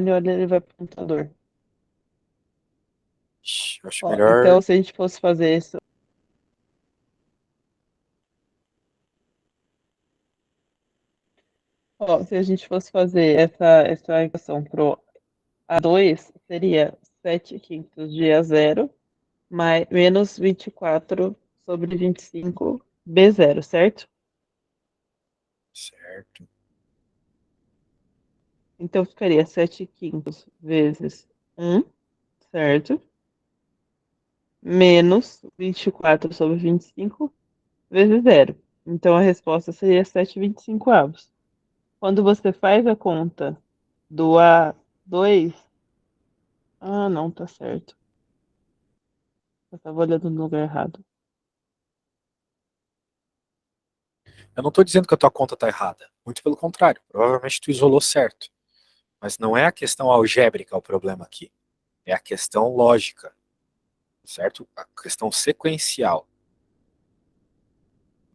telefone, olha, ele vai pro computador. Ixi, eu acho Ó, melhor. então, se a gente fosse fazer isso, ó, se a gente fosse fazer essa equação pro A2, seria 7 quintos de A0 menos 24 sobre 25 B0, certo? Certo. Então ficaria 7 quintos vezes 1, certo? Menos 24 sobre 25 vezes zero. Então a resposta seria 7,25 avos. Quando você faz a conta do A2, ah, não, tá certo. Eu tava olhando no lugar errado. Eu não estou dizendo que a tua conta está errada. Muito pelo contrário. Provavelmente tu isolou certo. Mas não é a questão algébrica o problema aqui. É a questão lógica, certo? A questão sequencial.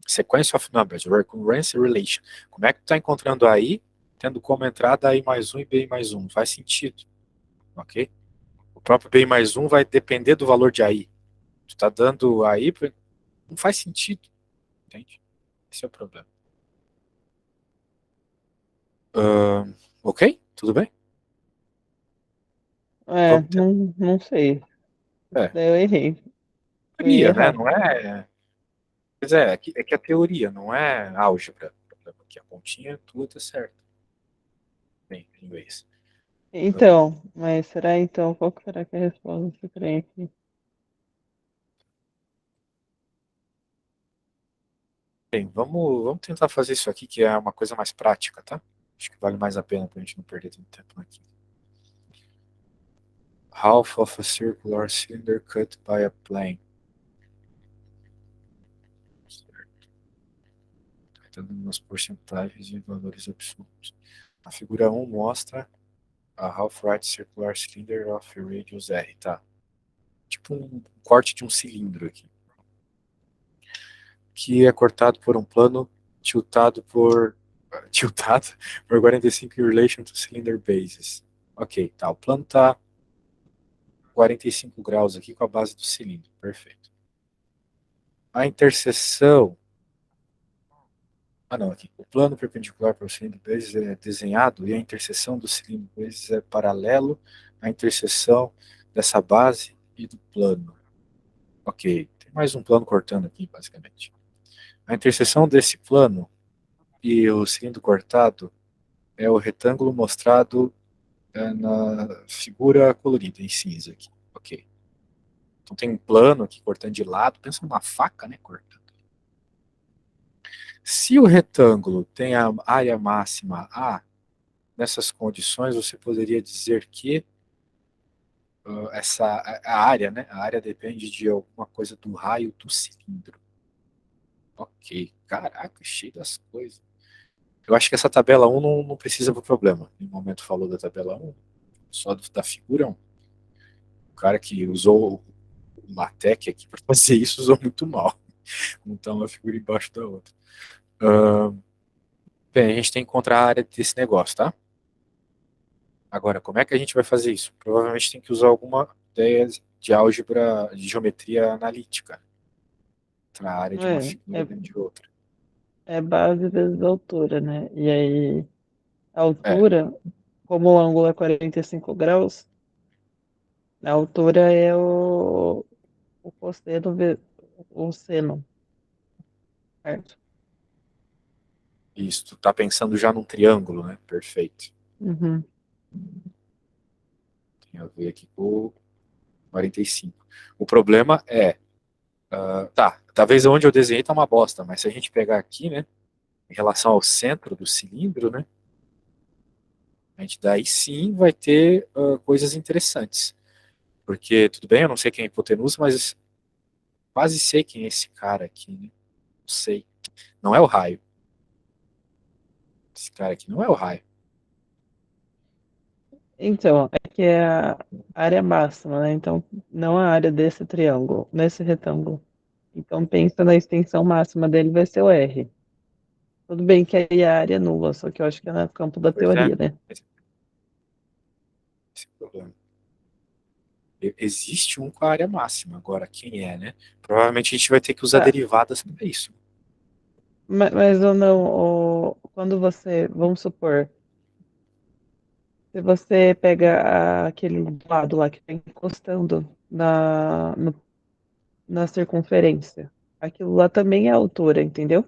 Sequence of numbers, recurrence relation. Como é que tu está encontrando aí, tendo como entrada I mais um e B mais um? Faz sentido, ok? O próprio B mais um vai depender do valor de AI. Tu está dando AI, não faz sentido, entende? Esse é o problema. Ok? Tudo bem? É, Vamos tentar. não sei. É, Daí eu errei. Eu ia teoria, né? errar. Não é. Pois é que a teoria não é álgebra. O problema é que a pontinha tua tá certa. Bem, anyways. Então, mas será então? Qual que será que é a resposta que tem aqui? Bem, vamos tentar fazer isso aqui, que é uma coisa mais prática, tá? Acho que vale mais a pena pra gente não perder tanto tempo aqui. Half of a circular cylinder cut by a plane. Certo. Tá dando umas porcentagens e valores absurdos. A figura um mostra a half-right circular cylinder of radius R, tá? Tipo um corte de um cilindro aqui, que é cortado por um plano tiltado por tiltado por 45 in relation to cylinder bases. Ok, tá. O plano tá 45 graus aqui com a base do cilindro. Perfeito. A interseção. Ah, não, aqui. O plano perpendicular para o cilindro bases é desenhado e a interseção do cilindro bases é paralelo à interseção dessa base e do plano. Ok, tem mais um plano cortando aqui, basicamente. A interseção desse plano e o cilindro cortado é o retângulo mostrado na figura colorida em cinza aqui. Ok. Então tem um plano aqui cortando de lado, pensa numa faca, né, cortando. Se o retângulo tem a área máxima A, nessas condições você poderia dizer que a área, né, a área depende de alguma coisa do raio do cilindro. Ok, caraca, cheio das coisas. Eu acho que essa tabela um não precisa para o problema. No momento falou da tabela um, só da figura 1. O cara que usou o LaTeX aqui para fazer isso usou muito mal. Então uma figura embaixo da outra. Uh, bem, a gente tem que encontrar a área desse negócio, tá? Agora, como é que a gente vai fazer isso? Provavelmente tem que usar alguma ideia de álgebra, de geometria analítica, entre a área de uma É, figura é, dentro de outra. é base vezes altura, né? E aí, a É, altura, como o ângulo é 45 graus, a altura é o cosseno vezes o seno, certo? isso. Tu tá pensando já num triângulo, né? Perfeito. Uhum. Tem a ver aqui com 45. O problema é, tá, talvez onde eu desenhei tá uma bosta, mas se a gente pegar aqui, né, em relação ao centro do cilindro, né, a gente daí sim vai ter coisas interessantes. Porque, tudo bem, eu não sei quem é a hipotenusa, mas quase sei quem é esse cara aqui, né? Não sei. Não é o raio. Esse cara aqui não é o raio. Então, é que é a área máxima, né? Então, não a área desse triângulo, nesse retângulo. Então, pensa na extensão máxima dele vai ser o R. Tudo bem que aí a área é nula, só que eu acho que é no campo da Pois é. teoria, né? esse é o problema. Existe um com a área máxima, agora quem é, né? Provavelmente a gente vai ter que usar Tá, derivadas para isso. mas ou não, quando você, vamos supor, se você pega aquele lado lá que está encostando na circunferência, aquilo lá também é altura, entendeu?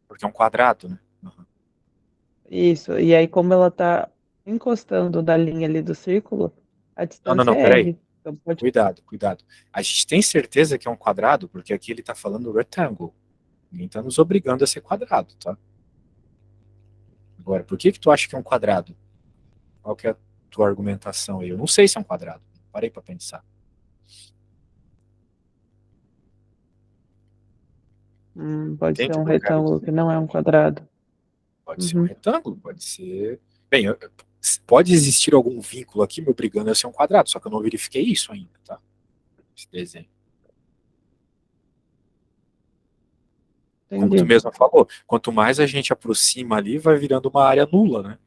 Porque é um quadrado, né? Uhum. Isso, e aí como ela está encostando na linha ali do círculo, a Não, não, distância não, é peraí. R. Então pode. Cuidado, cuidado. A gente tem certeza que é um quadrado, porque aqui ele está falando rectangle. Ninguém está nos obrigando a ser quadrado, tá? Agora, por que que tu acha que é um quadrado? Qual que é a tua argumentação aí? Eu não sei se é um quadrado. Parei para pensar. Pode ser Entende um o que eu quero retângulo que dizer? não é um quadrado. Pode ser um Uhum, retângulo, pode ser. Bem, pode existir algum vínculo aqui me obrigando a ser um quadrado, só que eu não verifiquei isso ainda, tá? Esse desenho. Como tu entendi. mesma falou, quanto mais a gente aproxima ali, vai virando uma área nula, né?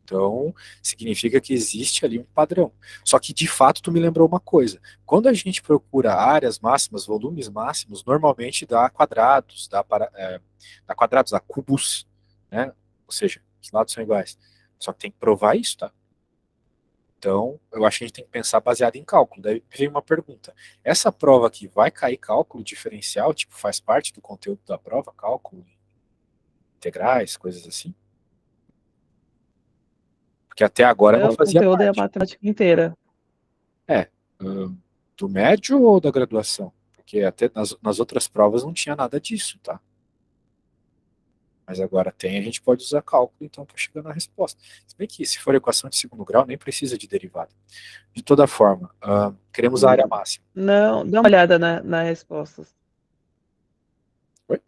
Então, significa que existe ali um padrão. Só que, de fato, tu me lembrou uma coisa. Quando a gente procura áreas máximas, volumes máximos, normalmente dá quadrados, dá quadrados, dá cubos, né? Ou seja, os lados são iguais. Só que tem que provar isso, tá? Então, eu acho que a gente tem que pensar baseado em cálculo. Daí vem uma pergunta. Essa prova aqui vai cair cálculo diferencial? Tipo, faz parte do conteúdo da prova, cálculo, integrais, coisas assim? Porque até agora não É, o fazia conteúdo é a parte. matemática inteira. É, do médio ou da graduação? Porque até nas outras provas não tinha nada disso, tá? Mas agora tem, a gente pode usar cálculo, então, para chegar na resposta. Se bem que, se for equação de segundo grau, nem precisa de derivada. De toda forma, queremos a área máxima. Não, dá uma olhada nas respostas. Oi?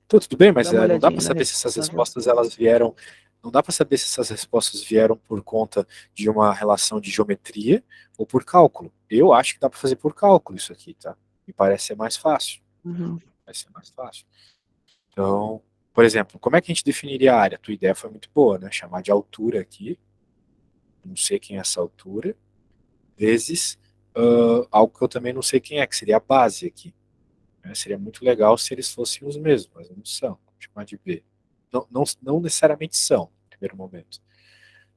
Então, tudo bem, Dá mas uma não dá para olhadinha saber se essas nas respostas respostas. elas vieram. Não dá para saber se essas respostas vieram por conta de uma relação de geometria ou por cálculo. Eu acho que dá para fazer por cálculo isso aqui, tá? Me parece ser mais fácil. Uhum. Vai ser mais fácil. Então, por exemplo, como é que a gente definiria a área? Tua ideia foi muito boa, né? Chamar de altura aqui, não sei quem é essa altura, vezes algo que eu também não sei quem é, que seria a base aqui. Né? Seria muito legal se eles fossem os mesmos, mas não são. Vou chamar de B. Não, não, não necessariamente são, no primeiro momento,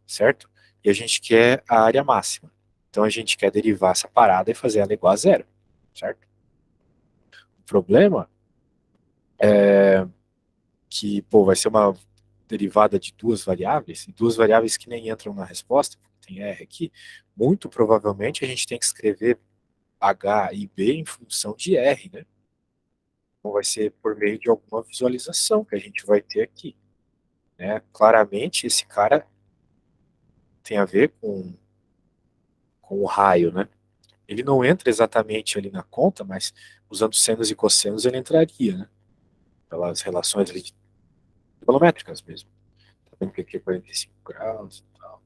certo? E a gente quer a área máxima. Então a gente quer derivar essa parada e fazer ela igual a zero, certo? O problema é que, pô, vai ser uma derivada de duas variáveis, e duas variáveis que nem entram na resposta, porque tem R aqui, muito provavelmente a gente tem que escrever H e B em função de R, né? Então vai ser por meio de alguma visualização que a gente vai ter aqui, né? Claramente esse cara tem a ver com o raio, né? Ele não entra exatamente ali na conta, mas usando senos e cossenos ele entraria, né? Pelas relações ali trigonométricas mesmo. Tá vendo que aqui é 45 graus e tal.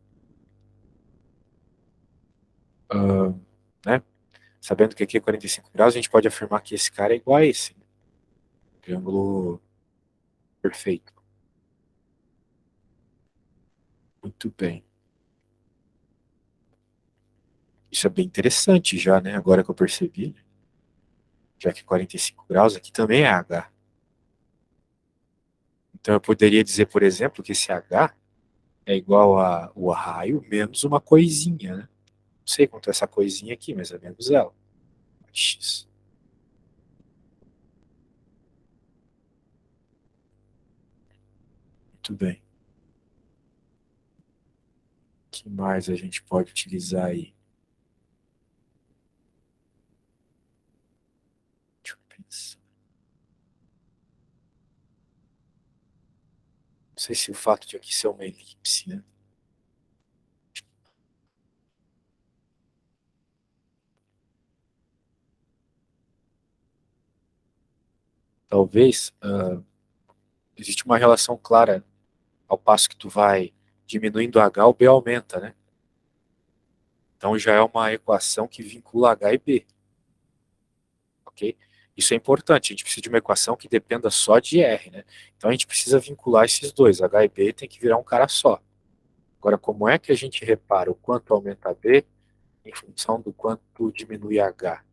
Né? Sabendo que aqui é 45 graus, a gente pode afirmar que esse cara é igual a esse. Triângulo perfeito. Muito bem. Isso é bem interessante já, né? Agora que eu percebi, né? Já que 45 graus aqui também é H. Então eu poderia dizer, por exemplo, que esse H é igual a o raio menos uma coisinha, né? Não sei quanto é essa coisinha aqui, mas é menos ela. X. Muito bem. O que mais a gente pode utilizar aí? Deixa eu pensar. Não sei se o fato de aqui ser uma elipse, né? Talvez existe uma relação clara ao passo que tu vai diminuindo H, o B aumenta, né? Então já é uma equação que vincula H e B, ok? Isso é importante, a gente precisa de uma equação que dependa só de R, né? Então a gente precisa vincular esses dois, H e B tem que virar um cara só. Agora, como é que a gente repara o quanto aumenta B em função do quanto diminui H?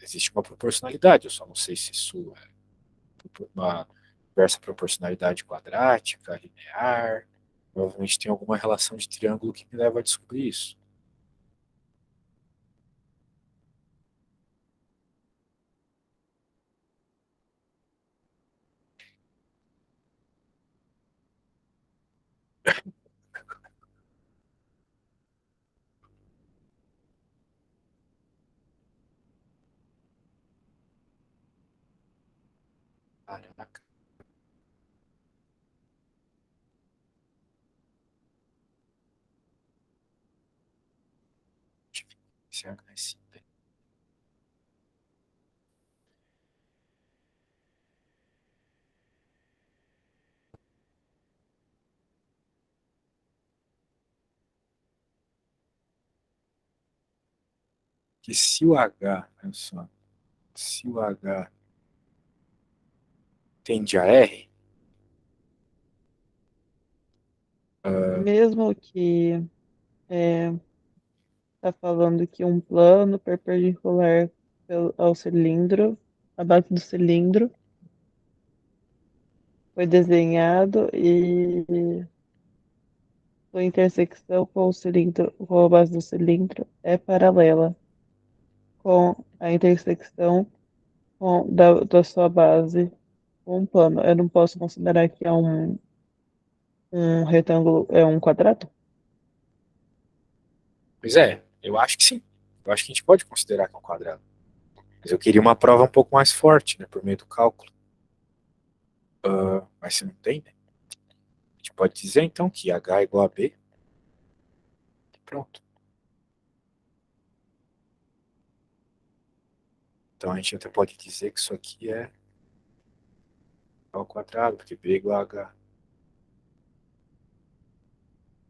Existe uma proporcionalidade, eu só não sei se isso é uma inversa proporcionalidade quadrática, linear. Provavelmente tem alguma relação de triângulo que me leva a descobrir isso. Caraca. Que se o H, olha só, se o H tende a R, Mesmo que está falando que um plano perpendicular ao cilindro, a base do cilindro, foi desenhado e sua intersecção com o cilindro, com a base do cilindro, é paralela com a intersecção da sua base com um plano. Eu não posso considerar que é um retângulo, é um quadrado? pois é, eu acho que sim. Eu acho que a gente pode considerar que é um quadrado. Mas eu queria uma prova um pouco mais forte, né, por meio do cálculo. Mas se não tem, né? A gente pode dizer então que H é igual a B e pronto. Então a gente até pode dizer que isso aqui é ao quadrado, porque B é igual a H.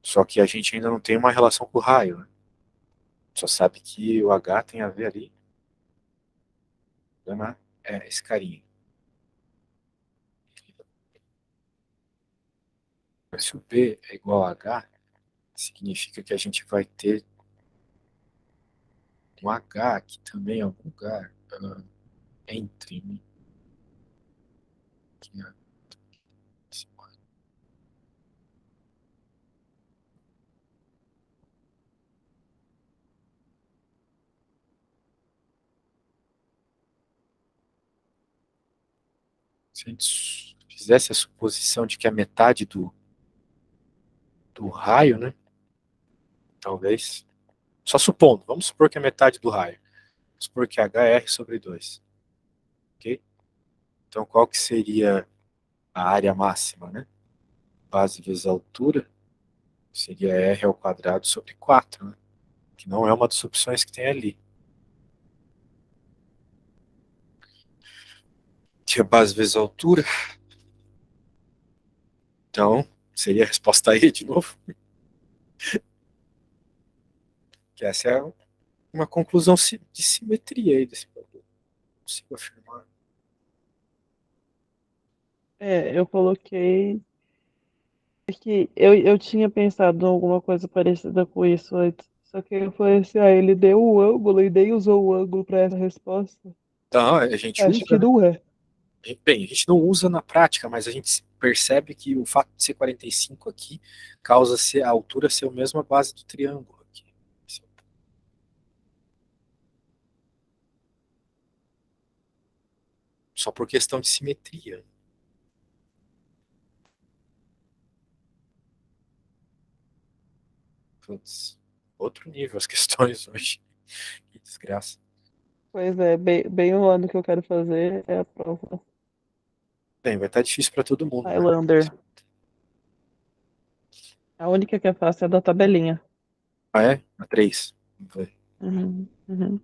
Só que a gente ainda não tem uma relação com o raio, né? Só sabe que o H tem a ver ali, né? É esse carinha. Mas se o B é igual a H, significa que a gente vai ter um H aqui também em algum lugar entre mim. Aqui, ó. Se a gente fizesse a suposição de que é metade do raio, né? Talvez. Só supondo, vamos supor que é metade do raio. Vamos supor que H é R sobre 2. Ok? Então qual que seria a área máxima, né? Base vezes a altura seria R ao quadrado sobre 4, né? Que não é uma das opções que tem ali. Que é base vezes a altura. Então, seria a resposta aí de novo. Que essa é uma conclusão de simetria aí desse problema. Não consigo afirmar. Eu coloquei. É que eu tinha pensado em alguma coisa parecida com isso antes. Só que eu falei assim, ele deu o ângulo e nem usou o ângulo para essa resposta. Então, a gente Acho usa, que né? não é. Bem, a gente não usa na prática, mas a gente percebe que o fato de ser 45 aqui causa a altura ser a mesma base do triângulo aqui. Só por questão de simetria. Putz, outro nível as questões hoje. Que desgraça. Pois é, bem o ano que eu quero fazer é a prova Bem, vai estar difícil para todo mundo, né? Highlander. A única que é fácil é a da tabelinha. Ah, é? A 3. Vamos ver. Uhum, uhum.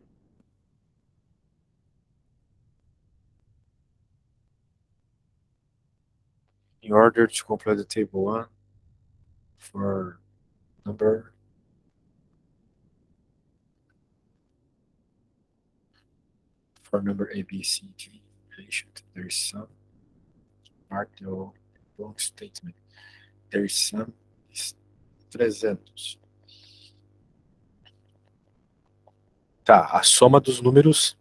In order to complete the table 1 for number A, B, C, D patient, there's some mark the wrong statement. There's some 300. Tá, a soma dos números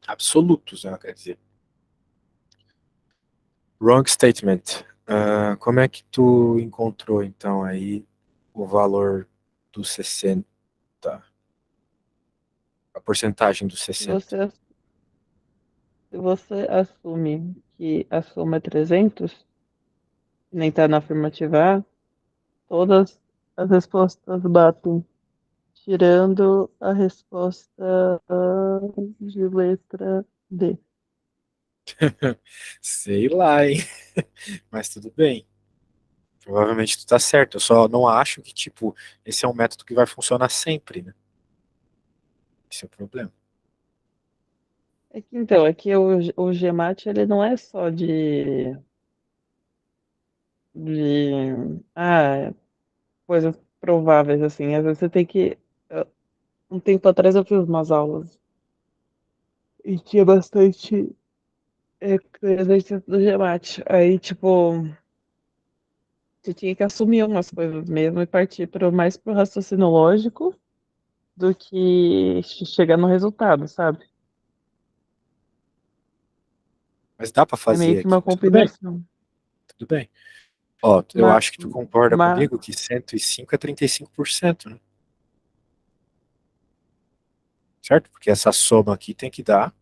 absolutos, né, quer dizer. Wrong statement. Como é que tu encontrou, então, aí o valor dos 60? A porcentagem dos Se 60? você, se você assume que a soma é 300, nem tá na afirmativa A, todas as respostas batem, tirando a resposta de letra D. Sei lá, hein? Mas tudo bem. Provavelmente tu tá certo. Eu só não acho que, tipo, esse é um método que vai funcionar sempre, né? Esse é o problema. É que o GMAT ele não é só de coisas prováveis, assim. Às vezes você tem que. Um tempo atrás eu fiz umas aulas e tinha bastante coisas do GMAT. Aí, tipo, você tinha que assumir umas coisas mesmo e partir mais pro raciocínio lógico do que chegar no resultado, sabe? Mas dá pra É meio fazer que uma aqui. Tudo bem, combinação. tudo bem. Ó, eu Mas, acho que tu concorda mas, comigo que 105 é 35%, né? Certo? Porque essa soma aqui tem que dar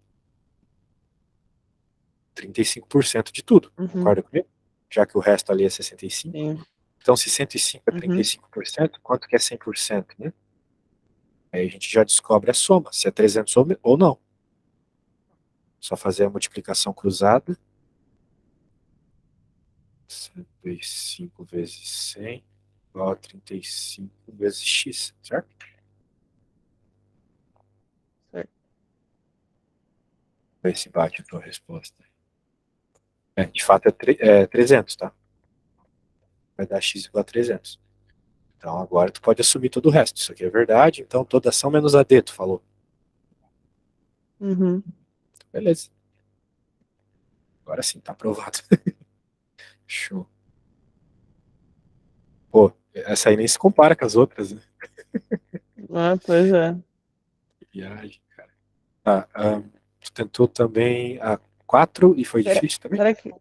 35% de tudo. uhum, Concorda comigo? Já que o resto ali é 65. sim, Então, se 105 é uhum, 35%, quanto que é 100%, né? Aí a gente já descobre a soma, se é 300 ou não. Só fazer a multiplicação cruzada. 105 vezes 100 igual a 35 vezes x, certo? certo. Ver se bate a tua resposta. De fato é 300, tá? Vai dar x igual a 300. Então agora tu pode assumir todo o resto. Isso aqui é verdade, então toda ação menos a d, tu falou. Uhum. Beleza. Agora sim, tá aprovado. Show. Pô, essa aí nem se compara com as outras, né? Ah, pois é. Viagem, cara. Tá, tu tentou também a 4 e foi Será, difícil também? será que.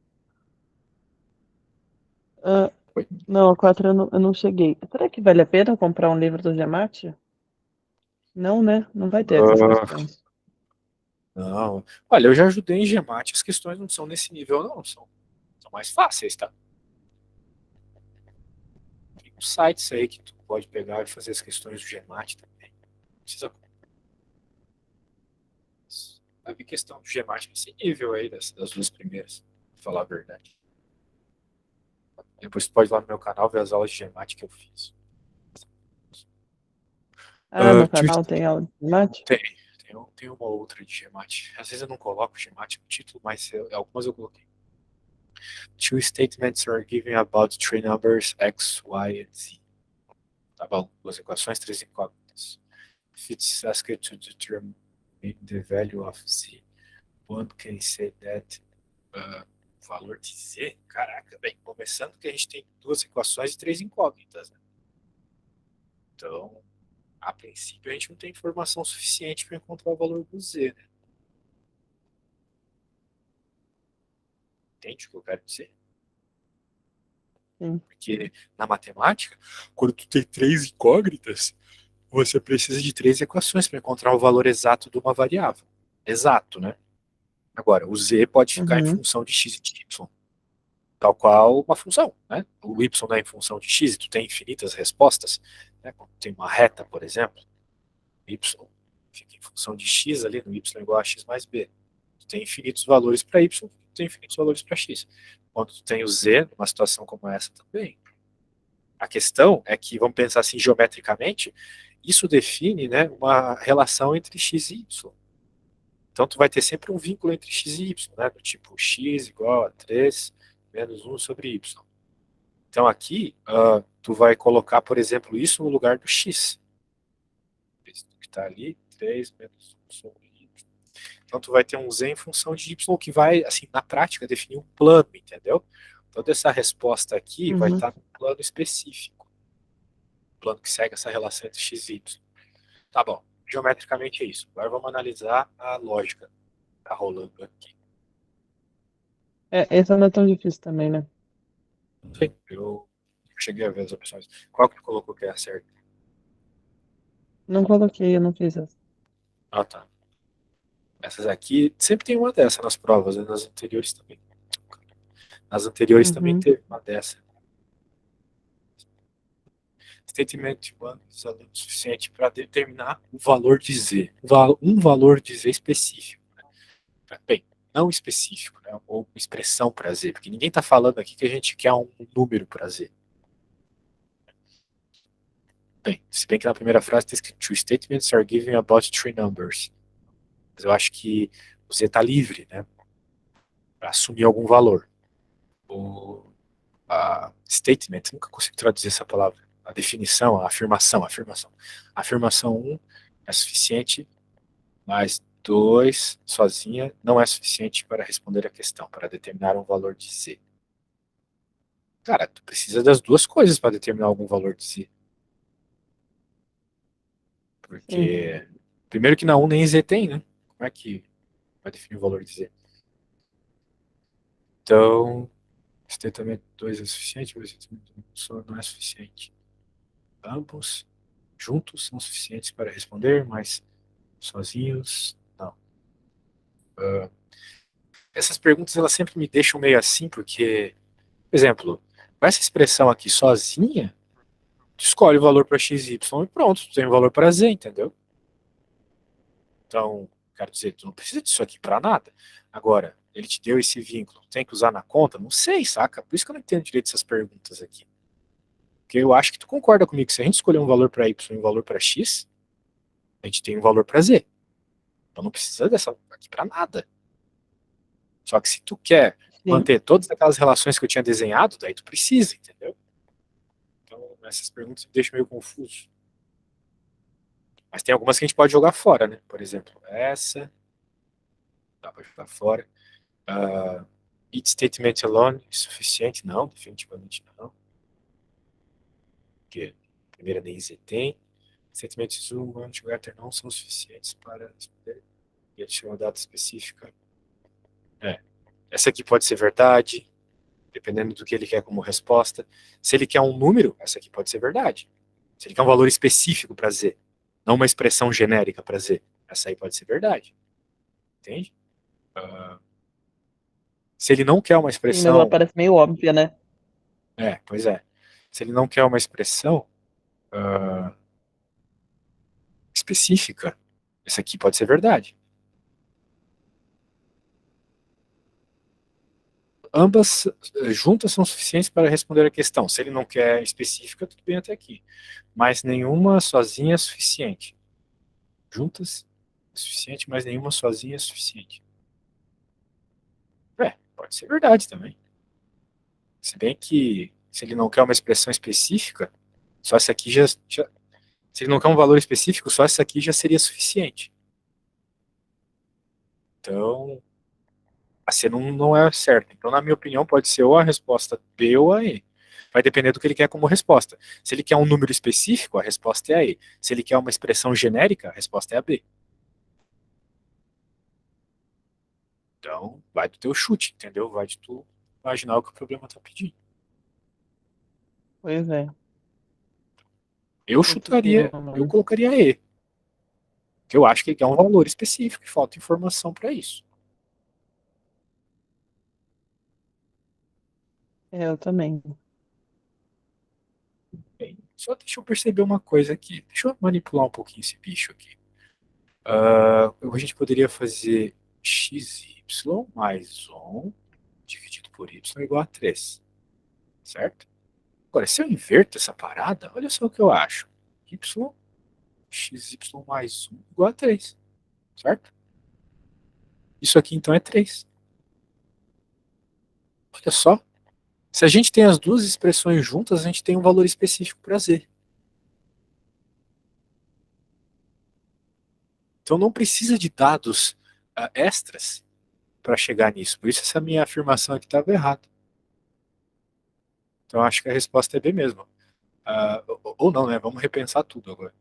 ah, Foi. não, a 4 eu não cheguei. Será que vale a pena comprar um livro do Giamatti? Não, né? Não vai ter essas Ah, questões. não. Olha, eu já ajudei em Gemate, as questões não são nesse nível, não. São mais fáceis, tá? Tem uns sites aí que tu pode pegar e fazer as questões do Gemate também. Não precisa. Vai ver questão do Gemate nesse nível aí, das duas primeiras, pra falar a verdade. Depois tu pode ir lá no meu canal ver as aulas de Gemate que eu fiz. Ah, no Tio, canal tem aula de Giamatti? tem uma outra de Gemate. Às vezes eu não coloco Gemate no título, mas algumas eu coloquei. Two statements are given about three numbers x, y, and z. Tá bom, duas equações, três incógnitas. If it's asked to determine the value of z, one can say that valor de z, caraca, bem, começando que a gente tem duas equações e três incógnitas, né? Então, a princípio, a gente não tem informação suficiente para encontrar o valor do z, né? Entende o que eu quero dizer? Sim. Porque na matemática, quando tu tem três incógnitas, você precisa de três equações para encontrar o valor exato de uma variável. Exato, né? Agora, o z pode ficar em Uhum. função de x e de y, tal qual uma função, né? O y não é em função de x e tu tem infinitas respostas, né? Quando tem uma reta, por exemplo, y fica em função de x ali, no y igual a x mais b. Tu tem infinitos valores para y, tu tem infinitos valores para x. Quando tu tem o z, numa situação como essa também. A questão é que, vamos pensar assim geometricamente, isso define, né, uma relação entre x e y. Então, tu vai ter sempre um vínculo entre x e y, né, do tipo x igual a 3 menos 1 sobre y. Então, aqui, tu vai colocar, por exemplo, isso no lugar do x. Isso que está ali, 3 menos 1 sobre y. Então, tu vai ter um z em função de y, que vai, assim, na prática, definir um plano, entendeu? Toda essa resposta aqui vai Uhum. estar num plano específico. plano que segue essa relação entre x e y. Tá bom, geometricamente é isso. Agora vamos analisar a lógica que tá rolando aqui. Essa não é tão difícil também, né? Não sei, eu cheguei a ver as opções. Qual que colocou que é a certa? Não coloquei, eu não fiz essa. Ah, tá. Essas aqui, sempre tem uma dessa nas provas, né? Nas anteriores também. Nas anteriores também Uhum. teve uma dessa. Statement 1 é o suficiente para determinar o valor de Z. Um valor de Z específico. Bem, não específico, né? Ou uma expressão para Z, porque ninguém está falando aqui que a gente quer um número para Z. Bem, se bem que na primeira frase está escrito two statements are given about three numbers. Mas eu acho que o Z está livre, né? Para assumir algum valor. O statement, nunca consigo traduzir essa palavra. A definição, a afirmação, a afirmação. A afirmação 1 é suficiente, mas 2 sozinha não é suficiente para responder a questão, para determinar um valor de Z. Cara, tu precisa das duas coisas para determinar algum valor de Z. Sim. Porque, primeiro que na 1 nem Z tem, né? Como é que vai definir o valor de Z? Então, statement 2 é suficiente, mas statement 1 só não é suficiente. Ambos juntos são suficientes para responder, mas sozinhos, não. Essas perguntas elas sempre me deixam meio assim, porque, por exemplo, com essa expressão aqui sozinha, tu escolhe o valor para x, y e pronto, tu tem o valor para z, entendeu? Então, quero dizer, tu não precisa disso aqui para nada. Agora, ele te deu esse vínculo, tem que usar na conta? Não sei, saca? Por isso que eu não entendo direito essas perguntas aqui. Porque eu acho que tu concorda comigo, que se a gente escolher um valor para y e um valor para x, a gente tem um valor para z. Então não precisa dessa aqui para nada. Só que se tu quer Sim. manter todas aquelas relações que eu tinha desenhado, daí tu precisa, entendeu? Então essas perguntas me deixam meio confuso. Mas tem algumas que a gente pode jogar fora, né? Por exemplo, essa dá para jogar fora. Each statement alone é suficiente? Não, definitivamente não. Porque a primeira nem Z tem. Statements 1 and together não são suficientes para responder e adicionar uma data específica. Essa aqui pode ser verdade, dependendo do que ele quer como resposta. Se ele quer um número, essa aqui pode ser verdade. Se ele quer um valor específico para Z, não uma expressão genérica para Z, essa aí pode ser verdade. Entende? Se ele não quer uma Sim, mas ela expressão. parece meio óbvia, né? Pois é. Se ele não quer uma expressão específica, essa aqui pode ser verdade. Ambas juntas são suficientes para responder a questão. Se ele não quer específica, tudo bem até aqui. Mas nenhuma sozinha é suficiente. Juntas é suficiente, mas nenhuma sozinha é suficiente. Pode ser verdade também. Se bem que se ele não quer uma expressão específica, só essa aqui se ele não quer um valor específico, só essa aqui já seria suficiente. Então, a C não é certa. Então, na minha opinião, pode ser ou a resposta B ou a E. Vai depender do que ele quer como resposta. Se ele quer um número específico, a resposta é a E. Se ele quer uma expressão genérica, a resposta é a B. Então, vai do teu chute, entendeu? Vai de tu imaginar o que o problema está pedindo. Pois é. Eu Eu tô. chutaria, eu colocaria E. Que eu acho que ele quer um valor específico e falta informação para isso. Eu também. Bem, só deixa eu perceber uma coisa aqui. Deixa eu manipular um pouquinho esse bicho aqui. A gente poderia fazer xy mais 1 dividido por y igual a 3, certo? Agora, se eu inverto essa parada, olha só o que eu acho. Xy mais 1 igual a 3, certo? Isso aqui então é 3. Olha só. Se a gente tem as duas expressões juntas, a gente tem um valor específico para z. Então não precisa de dados extras para chegar nisso. Por isso essa minha afirmação aqui estava errada. Então acho que a resposta é B mesmo. Ou não, né? Vamos repensar tudo agora.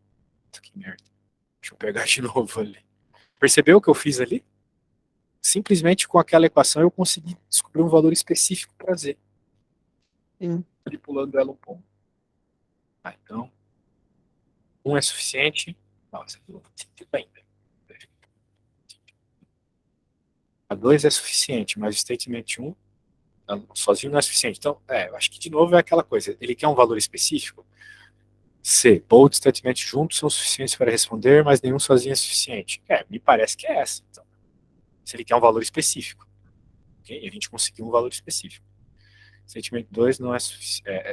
Que merda. Deixa eu pegar de novo ali. Percebeu o que eu fiz ali? Simplesmente com aquela equação eu consegui descobrir um valor específico para Z, Sim. manipulando ela um pouco. Então, 1 é suficiente. Nossa, não faz sentido ainda. A 2 é suficiente, mas o statement 1 sozinho não é suficiente. Então, eu acho que de novo é aquela coisa. Ele quer um valor específico. C. Bold statement juntos são suficientes para responder, mas nenhum sozinho é suficiente. Me parece que é essa. Então, se ele quer um valor específico. Okay? E a gente conseguiu um valor específico. Statement 2 não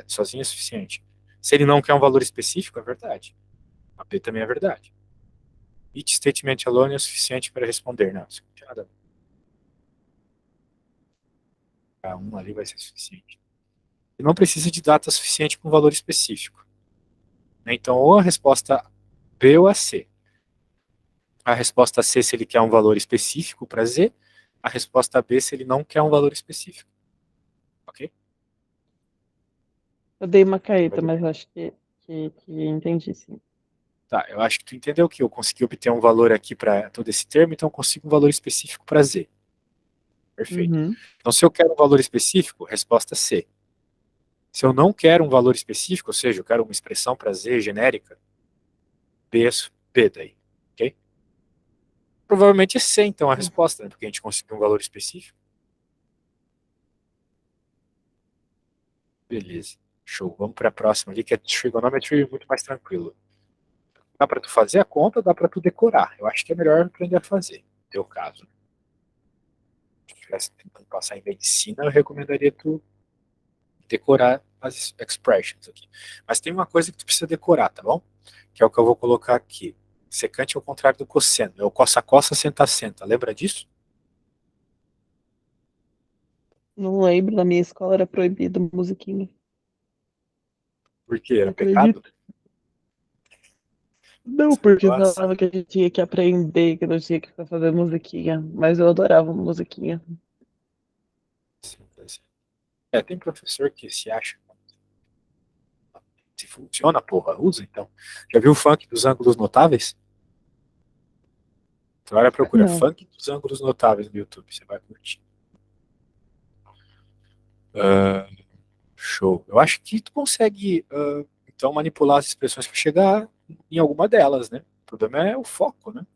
sozinho é suficiente. Se ele não quer um valor específico, é verdade. A B também é verdade. Each statement alone é suficiente para responder. Não, isso não tem nada a ver. A 1 ali vai ser suficiente. E não precisa de data suficiente para um valor específico. Então, ou a resposta B ou a C. A resposta C se ele quer um valor específico para Z. A resposta B se ele não quer um valor específico. Ok? Eu dei uma caída, mas acho que entendi, sim. Tá, eu acho que tu entendeu que eu consegui obter um valor aqui para todo esse termo, então eu consigo um valor específico para Z. Perfeito. Uhum. Então, se eu quero um valor específico, resposta C. Se eu não quero um valor específico, ou seja, eu quero uma expressão para Z genérica, B daí. Ok? Provavelmente é C, então, a resposta, né? Porque a gente conseguiu um valor específico. Beleza. Show. Vamos para a próxima ali, que é trigonometry muito mais tranquilo. Dá para tu fazer a conta, dá para tu decorar. Eu acho que é melhor aprender a fazer, no teu caso. Se estivesse tentando passar em medicina, eu recomendaria tu decorar as expressions aqui. Mas tem uma coisa que tu precisa decorar, tá bom? Que é o que eu vou colocar aqui. Secante é o contrário do cosseno. É o cossa-cossa, senta-senta. Lembra disso? Não lembro, na minha escola era proibido musiquinha. Porque Você era pecado? acredita? Não, porque Nossa. falava que a gente tinha que aprender, que não tinha que ficar fazendo musiquinha. Mas eu adorava musiquinha. Tem professor que se acha. Se funciona, porra, usa então. Já viu o funk dos ângulos notáveis? Então, olha, procura Não. funk dos ângulos notáveis no YouTube, você vai curtir. Uh, show. Eu acho que tu consegue, então, manipular as expressões para chegar em alguma delas, né? O problema é o foco, né?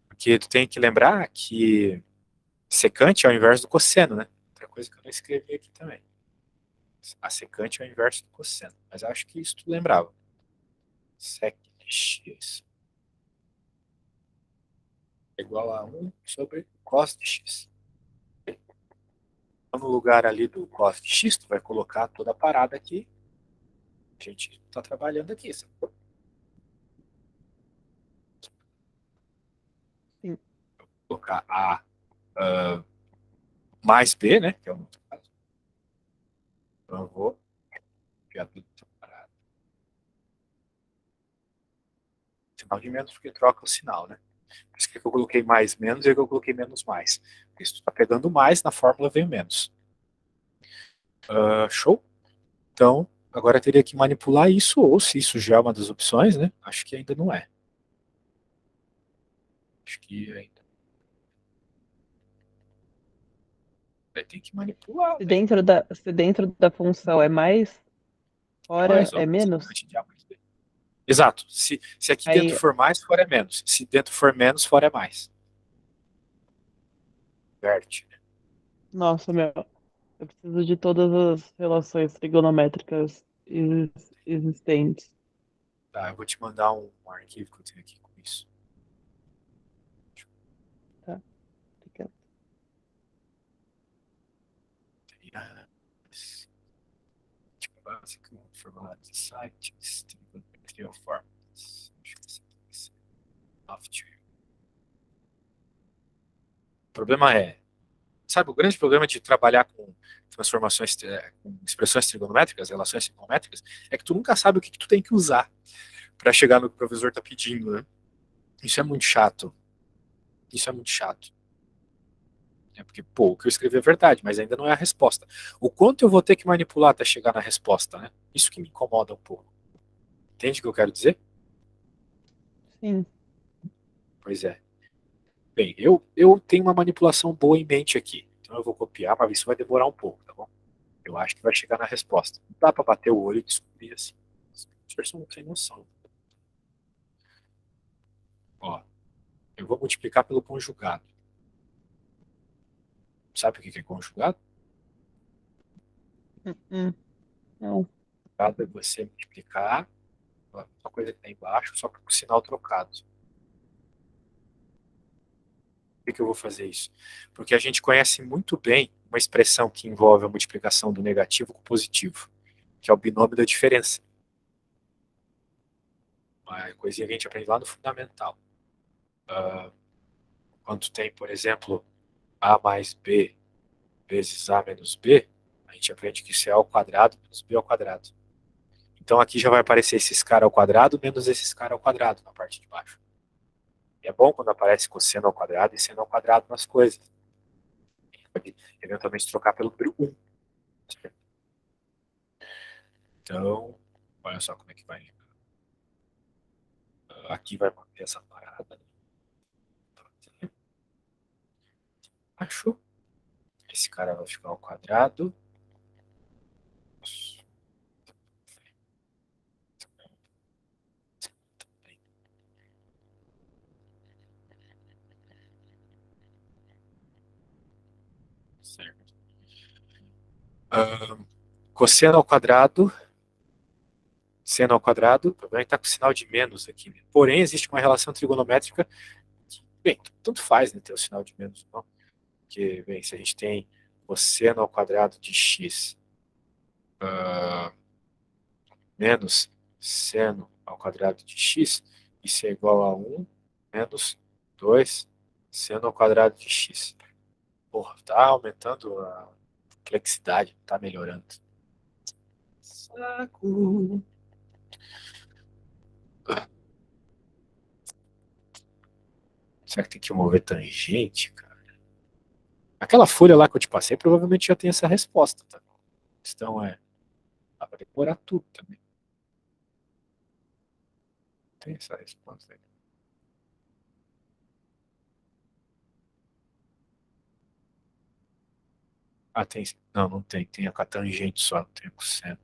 Porque tu tem que lembrar que secante é o inverso do cosseno, né? Outra coisa que eu não escrevi aqui também. A secante é o inverso do cosseno. Mas acho que isso tu lembrava. Sec de x é igual a 1 sobre cos de x. Então, no lugar ali do cos de x, tu vai colocar toda a parada aqui. A gente está trabalhando aqui, sabe? Sim. Colocar A mais B, né? Que é o nosso caso. Então eu vou enviar tudo separado. Sinal de menos porque troca o sinal, né? Por isso que eu coloquei mais menos e que eu coloquei menos mais. Porque se tu está pegando mais, na fórmula vem menos. Show? Então, agora eu teria que manipular isso, ou se isso já é uma das opções, né? Acho que ainda não é. Acho que ainda. Vai ter que manipular, velho. Se dentro da função é mais, fora Mais, é ó. menos, Secante de A mais B. Exato. Se aqui dentro aí, for mais, fora é menos. Se dentro for menos, fora é mais. Inverte. nossa, meu, eu preciso de todas as relações trigonométricas existentes. Tá, eu vou te mandar um arquivo que eu tenho aqui com isso. Tá? Obrigada. Tipo, básico, formulário de sites, trigonometria formulas. Acho que esse aqui vai ser software. O problema é, sabe, o grande problema de trabalhar com transformações, com expressões trigonométricas, relações trigonométricas, é que tu nunca sabe o que tu tem que usar para chegar no que o professor está pedindo, né? Isso é muito chato. Isso é muito chato. Porque, pô, o que eu escrevi é verdade, mas ainda não é a resposta. O quanto eu vou ter que manipular até chegar na resposta, né? Isso que me incomoda um pouco. Entende o que eu quero dizer? Sim. Pois é. Bem, eu tenho uma manipulação boa em mente aqui. Então eu vou copiar, mas isso vai demorar um pouco, tá bom? Eu acho que vai chegar na resposta. Não dá pra bater o olho e descobrir assim. As pessoas são sem noção. Ó, eu vou multiplicar pelo conjugado. Sabe o que é conjugado? Não. Conjugado é você multiplicar uma coisa que está embaixo, só com o sinal trocado. Por que eu vou fazer isso? Porque a gente conhece muito bem uma expressão que envolve a multiplicação do negativo com o positivo, que é o binômio da diferença. Uma coisinha que a gente aprende lá no fundamental. Quando tem, por exemplo, A mais B vezes A menos B, a gente aprende que isso é A ao quadrado menos B ao quadrado. Então aqui já vai aparecer esses caras ao quadrado menos esses caras ao quadrado na parte de baixo. E é bom quando aparece cosseno ao quadrado e seno ao quadrado nas coisas. Pode eventualmente trocar pelo número 1. Então, olha só como é que vai. Aqui vai manter essa parada. Acho. Esse cara vai ficar ao quadrado. Certo. Cosseno ao quadrado. Seno ao quadrado. O problema é que está com sinal de menos aqui. Porém, existe uma relação trigonométrica que, bem, tanto faz, né, ter o sinal de menos ou não. Porque, bem, se a gente tem cosseno ao quadrado de x menos seno ao quadrado de x, isso é igual a 1 menos 2 seno ao quadrado de x. Porra, tá aumentando a complexidade, tá melhorando. Saco. Será que tem que mover tangente, cara? Aquela folha lá que eu te passei provavelmente já tem essa resposta, tá? A questão é, dá pra decorar tudo também. Tem essa resposta aí. Ah, tem. Não, não tem. Tem a tangente só, não tem a cosseno.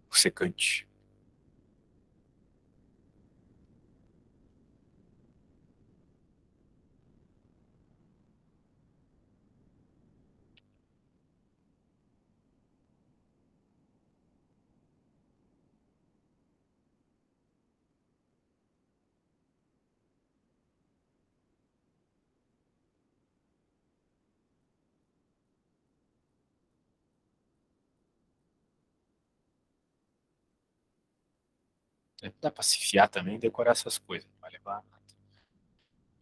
O secante. Dá pra se fiar também e decorar essas coisas. Não vai levar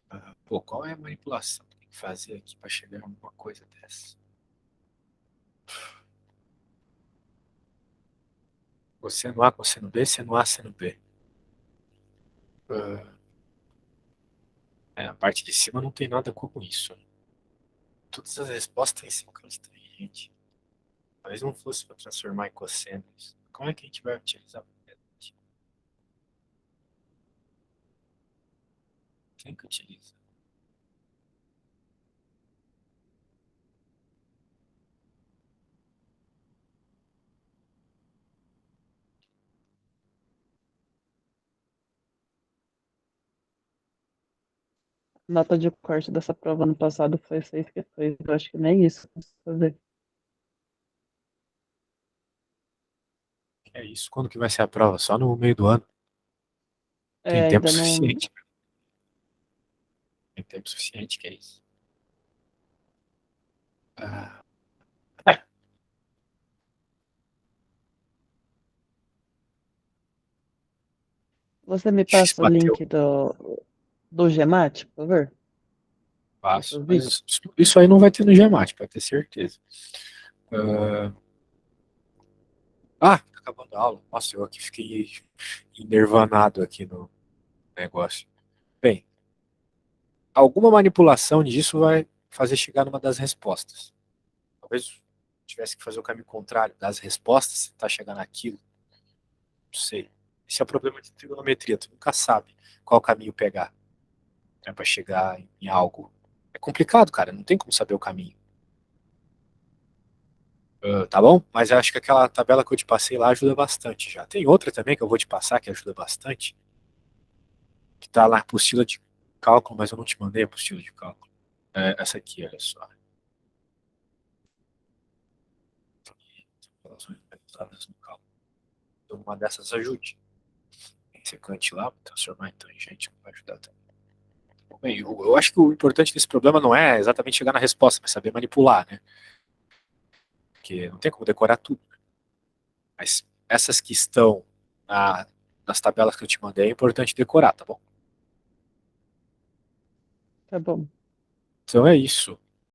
nada. Pô, qual é a manipulação que tem que fazer aqui pra chegar a alguma coisa dessa? Cosseno A, cosseno B, seno A, seno B. Ah, a parte de cima não tem nada como isso. Todas as respostas têm secante tangente. Talvez não fosse para transformar em cossenos. Como é que a gente vai utilizar? Quem que utiliza? Nota de corte dessa prova ano passado foi 6 questões. Eu acho que nem isso eu consigo fazer. É isso. Quando que vai ser a prova? Só no meio do ano. Tem É, tempo ainda não. suficiente. Tem tempo suficiente, que é isso. Ah, Você me difícil passa o bater o link do Gemate, por favor? passo. Isso, vi. Mas isso aí não vai ter no Gemate, pode ter certeza. Ah, tá acabando a aula. Nossa, eu aqui fiquei enervanado aqui no negócio. Bem, alguma manipulação disso vai fazer chegar numa das respostas. Talvez tivesse que fazer o caminho contrário das respostas, tentar chegar naquilo. Não sei. Esse é o problema de trigonometria, tu nunca sabe qual caminho pegar, né, para chegar em algo. É complicado, cara, não tem como saber o caminho. Tá bom? Mas eu acho que aquela tabela que eu te passei lá ajuda bastante já. Tem outra também que eu vou te passar que ajuda bastante, que tá lá na apostila de cálculo, mas eu não te mandei a apostila de cálculo. É essa aqui, olha só. Relações usadas no cálculo. Então, uma dessas ajude. Tem secante lá, transformar em tangente, vai ajudar também. Bem, eu acho que o importante desse problema não é exatamente chegar na resposta, mas saber manipular, né? Porque não tem como decorar tudo. Mas essas que estão nas tabelas que eu te mandei é importante decorar, tá bom? Tá bom. Então é isso.